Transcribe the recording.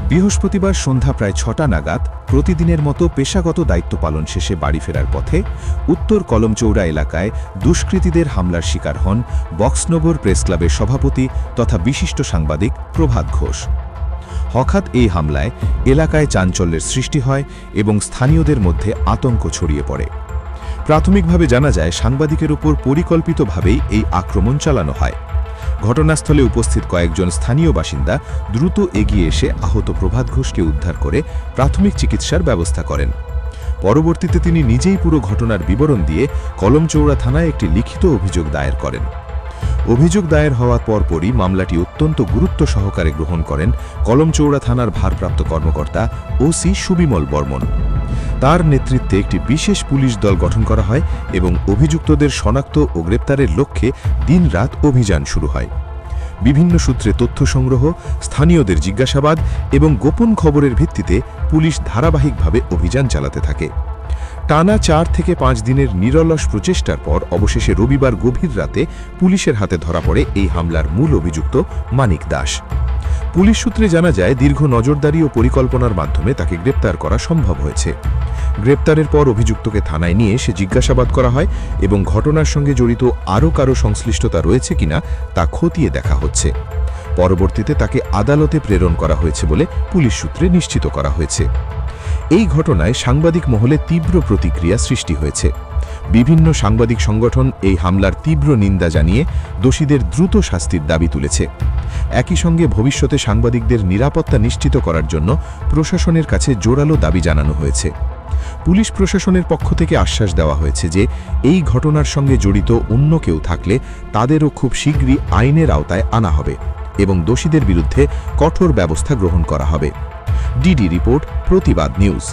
বৃহস্পতিবার সন্ধ্যা প্রায় ৬টা নাগাদ প্রতিদিনের মতো পেশাগত দায়িত্ব পালন শেষে বাড়ি ফেরার পথে উত্তর কলমচৌড়া এলাকায় দুষ্কৃতীদের হামলার শিকার হন বক্সনগর প্রেসক্লাবের সভাপতি তথা বিশিষ্ট সাংবাদিক প্রভাত ঘোষ। হঠাৎ এই হামলায় এলাকায় চাঞ্চল্যের সৃষ্টি হয় এবং স্থানীয়দের মধ্যে আতঙ্ক ছড়িয়ে পড়ে। প্রাথমিকভাবে জানা যায় সাংবাদিকের উপর পরিকল্পিতভাবেই এই আক্রমণ চালানো হয়। ঘটনাস্থলে উপস্থিত কয়েকজন স্থানীয় বাসিন্দা দ্রুত এগিয়ে এসে আহত প্রভাত ঘোষকে উদ্ধার করে প্রাথমিক চিকিৎসার ব্যবস্থা করেন। পরবর্তীতে তিনি নিজেই পুরো ঘটনার বিবরণ দিয়ে কলমচৌড়া থানায় একটি লিখিত অভিযোগ দায়ের করেন। অভিযোগ দায়ের হওয়ার পরপরই মামলাটি অত্যন্ত গুরুত্ব সহকারে গ্রহণ করেন কলমচৌড়া থানার ভারপ্রাপ্ত কর্মকর্তা ওসি সুবিমল বর্মন। তার নেতৃত্বে একটি বিশেষ পুলিশ দল গঠন করা হয় এবং অভিযুক্তদের শনাক্ত ও গ্রেপ্তারের লক্ষ্যে দিনরাত অভিযান শুরু হয়। বিভিন্ন সূত্রে তথ্য সংগ্রহ, স্থানীয়দের জিজ্ঞাসাবাদ এবং গোপন খবরের ভিত্তিতে পুলিশ ধারাবাহিকভাবে অভিযান চালাতে থাকে। টানা 4 থেকে 5 দিনের নিরলস প্রচেষ্টার পর অবশেষে রবিবার গভীর রাতে পুলিশের হাতে ধরা পড়ে এই হামলার মূল অভিযুক্ত মানিক দাস। পুলিশ সূত্রে জানা যায় দীর্ঘ নজরদারি ও পরিকল্পনার মাধ্যমে তাকে গ্রেপ্তার করা সম্ভব হয়েছে। গ্রেপ্তারের পর অভিযুক্তকে থানায় নিয়ে সে জিজ্ঞাসাবাদ করা হয় এবং ঘটনার সঙ্গে জড়িত আরও কারো সংশ্লিষ্টতা রয়েছে কিনা তা খতিয়ে দেখা হচ্ছে। পরবর্তীতে তাকে আদালতে প্রেরণ করা হয়েছে বলে পুলিশ সূত্রে নিশ্চিত করা হয়েছে। এই ঘটনায় সাংবাদিক মহলে তীব্র প্রতিক্রিয়া সৃষ্টি হয়েছে। বিভিন্ন সাংবাদিক সংগঠন এই হামলার তীব্র নিন্দা জানিয়ে দোষীদের দ্রুত শাস্তির দাবি তুলেছে। একই সঙ্গে ভবিষ্যতে সাংবাদিকদের নিরাপত্তা নিশ্চিত করার জন্য প্রশাসনের কাছে জোরালো দাবি জানানো হয়েছে। পুলিশ প্রশাসনের পক্ষ থেকে আশ্বাস দেওয়া হয়েছে যে এই ঘটনার সঙ্গে জড়িত অন্য কেউ থাকলে তাদেরও খুব শীঘ্রই আইনের আওতায় আনা হবে এবং দোষীদের বিরুদ্ধে কঠোর ব্যবস্থা গ্রহণ করা হবে। ডিডি রিপোর্ট, প্রতিবাদ নিউজ।